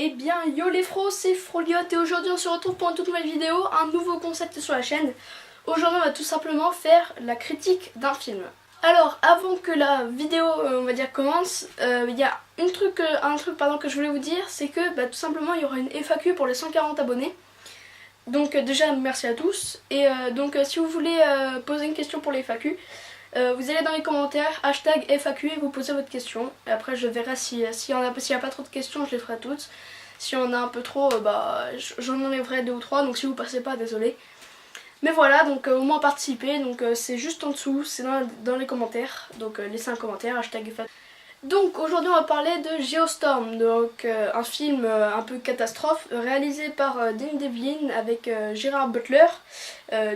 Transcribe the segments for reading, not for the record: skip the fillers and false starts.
Eh bien yo les fros, c'est Froliote et aujourd'hui on se retrouve pour une toute nouvelle vidéo, un nouveau concept sur la chaîne. Aujourd'hui on va tout simplement faire la critique d'un film. Alors avant que la vidéo on va dire commence, il y a un truc que je voulais vous dire, c'est que tout simplement il y aura une FAQ pour les 140 abonnés. Donc déjà merci à tous et si vous voulez poser une question pour les FAQ, vous allez dans les commentaires, hashtag FAQ et vous posez votre question. Et après je verrai s'il y a pas trop de questions, je les ferai toutes. Si on a un peu trop, j'en enlèverai 2 ou 3, donc si vous passez pas, désolé. Mais voilà, donc au moins participer, donc c'est juste en dessous, c'est dans les commentaires. Donc laissez un commentaire, hashtag FAQ. Donc aujourd'hui on va parler de Geostorm, donc un film un peu catastrophe réalisé par Dean Devlin avec Gerard Butler,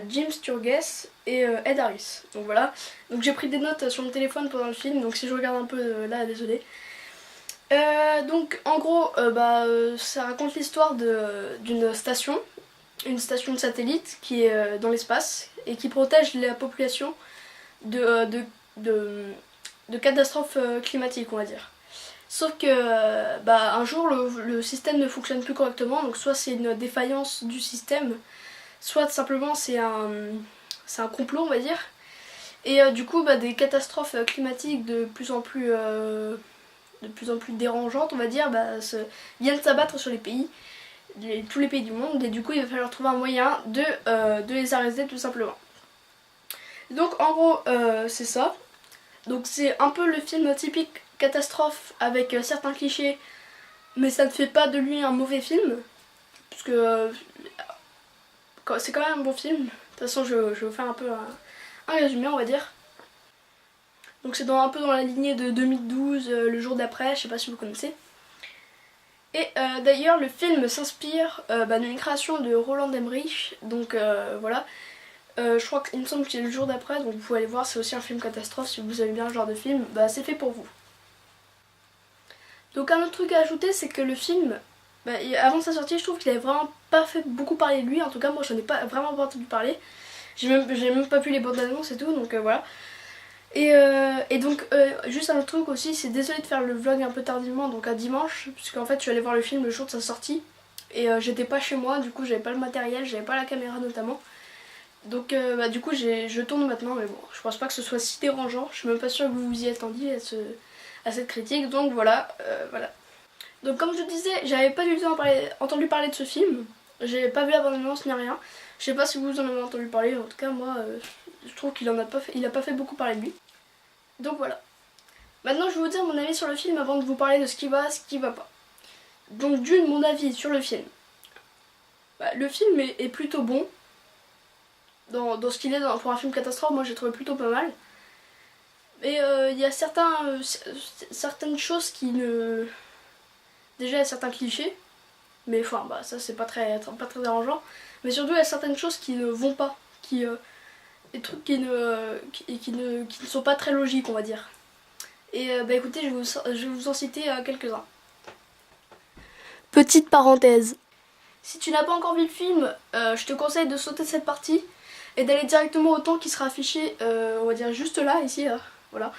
Jim Sturgess et Ed Harris. Donc voilà, donc j'ai pris des notes sur mon téléphone pendant le film, donc si je regarde un peu là, désolé. Donc en gros ça raconte l'histoire d'une station, une station de satellite qui est dans l'espace et qui protège la population de catastrophes climatiques, on va dire. Sauf que un jour le système ne fonctionne plus correctement, donc soit c'est une défaillance du système, soit simplement c'est un complot, on va dire. Et du coup des catastrophes climatiques de plus en plus dérangeantes, on va dire, viennent s'abattre sur les pays, tous les pays du monde, et du coup il va falloir trouver un moyen de les arrêter tout simplement. Donc en gros c'est ça. Donc c'est un peu le film typique catastrophe avec certains clichés, mais ça ne fait pas de lui un mauvais film, puisque c'est quand même un bon film. De toute façon je vais vous faire un peu un résumé, on va dire. Donc c'est un peu dans la lignée de 2012, le jour d'après, je sais pas si vous connaissez. Et d'ailleurs le film s'inspire d'une création de Roland Emmerich, donc voilà. Je crois qu'il me semble que c'est le jour d'après, donc vous pouvez aller voir, c'est aussi un film catastrophe, si vous aimez bien ce genre de film, c'est fait pour vous. Donc un autre truc à ajouter, c'est que le film, avant sa sortie, je trouve qu'il avait vraiment pas fait beaucoup parler de lui, en tout cas moi j'en ai pas vraiment pas entendu parler. J'ai même pas pu les bandes annonces et tout, donc voilà. Et donc juste un autre truc aussi, c'est désolé de faire le vlog un peu tardivement, donc à dimanche, puisqu'en fait je suis allée voir le film le jour de sa sortie, et j'étais pas chez moi, du coup j'avais pas le matériel, j'avais pas la caméra notamment. Donc du coup je tourne maintenant, mais bon, je pense pas que ce soit si dérangeant, je suis même pas sûre que vous vous y attendiez à cette critique, donc voilà. Donc comme je disais, j'avais pas du tout entendu parler de ce film, j'ai pas vu la bande-annonce ni rien, je sais pas si vous en avez entendu parler, en tout cas moi je trouve qu'il a pas fait beaucoup parler de lui. Donc voilà. Maintenant je vais vous dire mon avis sur le film avant de vous parler de ce qui va pas. Donc d'une, mon avis sur le film. Le film est plutôt bon. Dans ce qu'il est pour un film catastrophe, moi j'ai trouvé plutôt pas mal. Mais il y a certaines choses qui ne... Déjà il y a certains clichés, mais enfin ça c'est pas très dérangeant. Mais surtout il y a certaines choses qui ne vont pas, des trucs qui ne sont pas très logiques, on va dire. Et écoutez, je vais vous en citer quelques-uns. Petite parenthèse. Si tu n'as pas encore vu le film, je te conseille de sauter cette partie et d'aller directement au temps qui sera affiché, on va dire juste là, ici, là, voilà.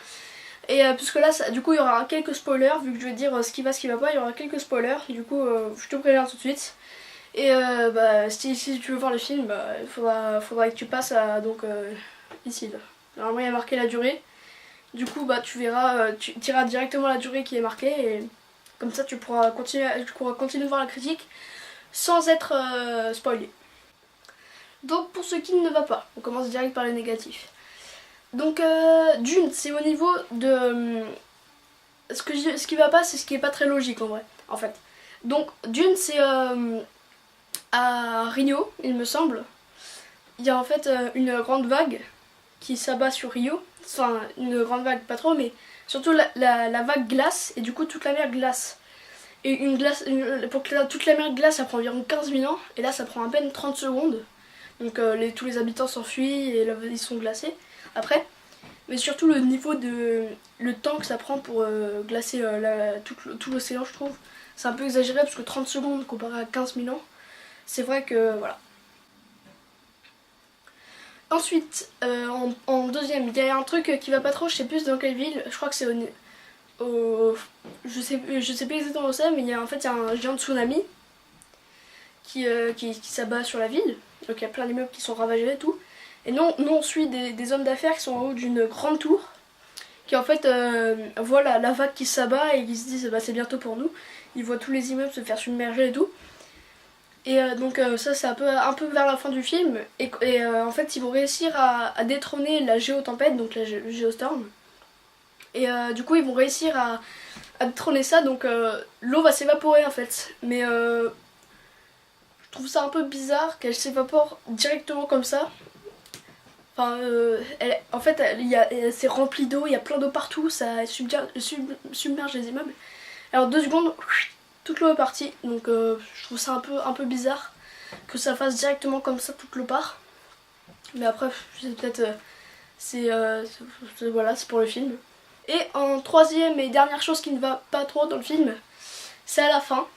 Et puisque là, du coup, il y aura quelques spoilers, vu que je vais dire ce qui va pas, il y aura quelques spoilers, du coup, je te préviens tout de suite. Et si tu veux voir le film, il faudra que tu passes à, ici, là. Normalement, il y a marqué la durée. Du coup, tu verras, tu iras directement à la durée qui est marquée, et comme ça, tu pourras continuer de voir la critique sans être spoilé. Donc pour ce qui ne va pas, on commence direct par les négatifs. Donc d'une, c'est au niveau de... ce qui va pas, c'est ce qui est pas très logique en vrai, en fait. Donc d'une, c'est à Rio, il me semble. Il y a en fait une grande vague qui s'abat sur Rio. Enfin, une grande vague, pas trop, mais surtout la vague glace, et du coup toute la mer glace. Et pour que toute la mer glace, ça prend environ 15 000 ans, et là ça prend à peine 30 secondes. Donc tous les habitants s'enfuient et là, ils sont glacés après. Mais surtout le temps que ça prend pour glacer tout l'océan, je trouve. C'est un peu exagéré parce que 30 secondes comparé à 15 000 ans, c'est vrai que voilà. Ensuite, en deuxième, il y a un truc qui va pas trop, je sais plus dans quelle ville, je crois que c'est je sais plus exactement où c'est, mais en fait il y a un géant tsunami qui s'abat sur la ville. Donc il y a plein d'immeubles qui sont ravagés et tout. Et nous on suit des hommes d'affaires qui sont en haut d'une grande tour, qui en fait voient la vague qui s'abat et qui se disent bah, c'est bientôt pour nous. Ils voient tous les immeubles se faire submerger et tout. Et donc ça c'est un peu vers la fin du film. Et en fait ils vont réussir à détrôner la géotempête, donc la géostorm. Et du coup ils vont réussir à détrôner ça, donc l'eau va s'évaporer en fait. Mais je trouve ça un peu bizarre qu'elle s'évapore directement comme ça. Enfin, en fait, c'est rempli d'eau, il y a plein d'eau partout, ça submerge les immeubles. Alors 2 secondes, toute l'eau est partie, donc je trouve ça un peu bizarre que ça fasse directement comme ça, toute l'eau part. Mais après, c'est peut-être... voilà, c'est pour le film. Et en troisième et dernière chose qui ne va pas trop dans le film, c'est à la fin.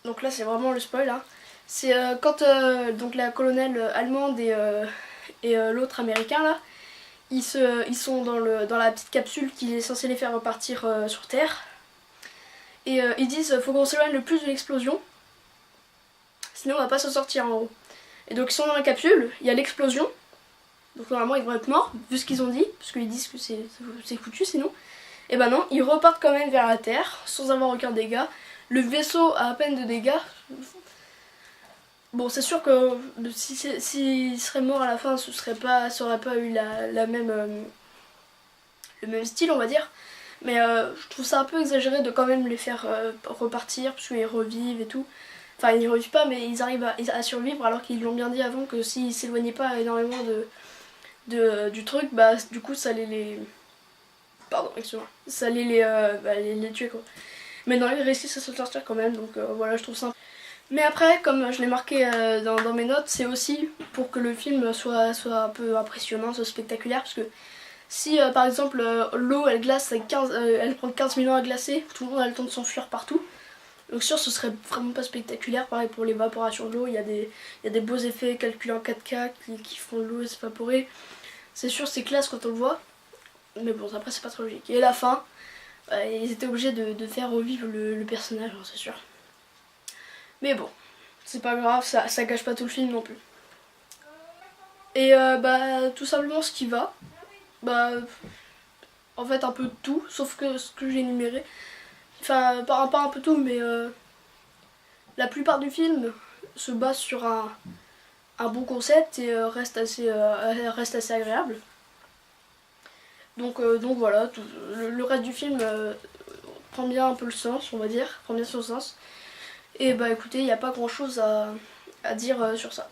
Donc là, c'est vraiment le spoil, hein. C'est quand donc la colonelle allemande et l'autre américain là, ils sont dans la petite capsule qui est censée les faire repartir sur Terre. Et ils disent faut qu'on s'éloigne le plus de l'explosion, sinon on va pas s'en sortir en gros. Et donc ils sont dans la capsule, il y a l'explosion, donc normalement ils vont être morts vu ce qu'ils ont dit, parce qu'ils disent que c'est foutu sinon. Et ben non, ils repartent quand même vers la Terre sans avoir aucun dégât. Le vaisseau a à peine de dégâts. Bon, c'est sûr que s'il serait mort à la fin, ça aurait pas eu le même style, on va dire. Mais je trouve ça un peu exagéré de quand même les faire repartir, parce qu'ils revivent et tout. Enfin, ils revivent pas, mais ils arrivent à survivre, alors qu'ils l'ont bien dit avant que s'ils s'éloignaient pas énormément du truc, bah du coup ça allait les... Pardon, excuse-moi. Ça allait les tuer quoi. Mais non, ils réussissent à se sortir quand même, donc voilà, je trouve ça... Mais après, comme je l'ai marqué dans mes notes, c'est aussi pour que le film soit un peu impressionnant, soit spectaculaire, parce que si par exemple l'eau elle glace, elle prend 15 000 ans à glacer, tout le monde a le temps de s'enfuir partout. Donc sûr, ce serait vraiment pas spectaculaire. Pareil pour l'évaporation de l'eau, il y a des beaux effets calculés en 4K qui font l'eau s'évaporer. C'est sûr, c'est classe quand on le voit, mais bon, après c'est pas trop logique. Et à la fin, ils étaient obligés de faire revivre le personnage, hein, c'est sûr. Mais bon, c'est pas grave, ça gâche pas tout le film non plus. Et bah tout simplement ce qui va, bah en fait un peu de tout, sauf que ce que j'ai énuméré. Enfin pas un peu tout, mais la plupart du film se base sur un bon concept et reste assez agréable. Donc voilà, le reste du film prend bien un peu le sens, on va dire, prend bien son sens. Et bah écoutez, il n'y a pas grand chose à dire sur ça.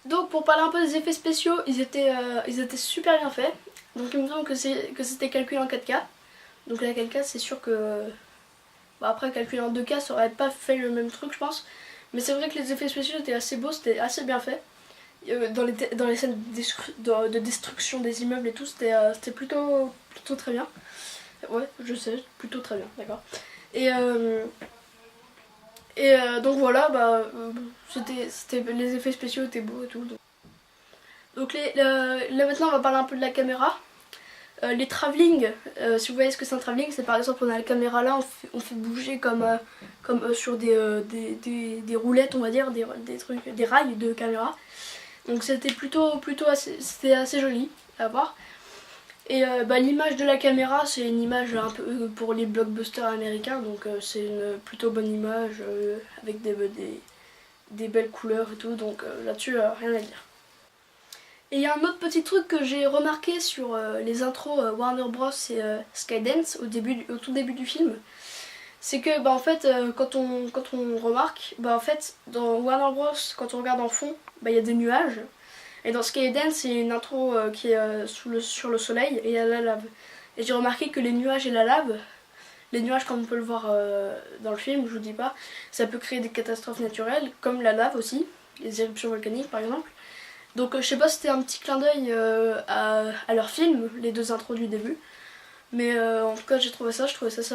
Donc pour parler un peu des effets spéciaux, ils étaient super bien faits. Donc il me semble que c'était calculé en 4K. Donc la 4K c'est sûr que... Bah, après calculé en 2K ça aurait pas fait le même truc je pense. Mais c'est vrai que les effets spéciaux étaient assez beaux, c'était assez bien fait. Dans les scènes de destruction des immeubles et tout, c'était plutôt très bien. Ouais, je sais, plutôt très bien, d'accord. Et donc voilà, bah, les effets spéciaux étaient beaux et tout. Donc là maintenant on va parler un peu de la caméra. Les travelling, si vous voyez ce que c'est un travelling, c'est par exemple on a la caméra là, on fait bouger comme sur des roulettes on va dire, des rails de caméra. Donc c'était c'était assez joli à voir. Et bah, l'image de la caméra c'est une image un peu pour les blockbusters américains, donc c'est une plutôt bonne image avec des belles couleurs et tout, donc là-dessus rien à dire. Et il y a un autre petit truc que j'ai remarqué sur les intros Warner Bros et Skydance au tout début du film, c'est que bah, en fait quand on remarque, bah, en fait dans Warner Bros quand on regarde en fond, bah, y a des nuages. Et dans Skydance, c'est une intro qui est sur le soleil et il y a la lave. Et j'ai remarqué que les nuages et la lave, les nuages comme on peut le voir dans le film, je vous dis pas, ça peut créer des catastrophes naturelles, comme la lave aussi, les éruptions volcaniques par exemple. Donc je sais pas si c'était un petit clin d'œil à leur film, les deux intros du début. Mais en tout cas je trouvais ça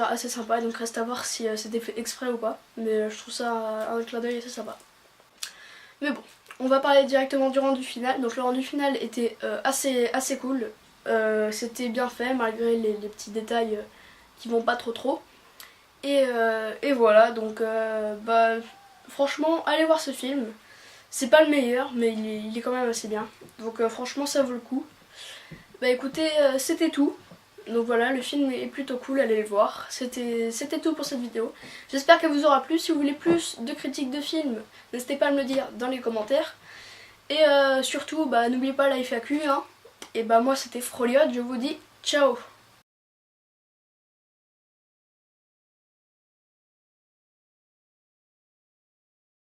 assez sympa, donc reste à voir si c'était fait exprès ou pas. Mais je trouve ça un clin d'œil assez sympa. Mais bon. On va parler directement du rendu final. Donc le rendu final était assez cool. C'était bien fait malgré les petits détails qui vont pas trop. Et voilà, donc bah, franchement allez voir ce film. C'est pas le meilleur mais il est quand même assez bien. Donc franchement ça vaut le coup. Bah écoutez, c'était tout. Donc voilà, le film est plutôt cool, allez le voir. C'était tout pour cette vidéo. J'espère qu'elle vous aura plu. Si vous voulez plus de critiques de films, n'hésitez pas à me le dire dans les commentaires. Et surtout, bah, n'oubliez pas la FAQ. Hein. Et bah moi c'était Froliot, je vous dis ciao.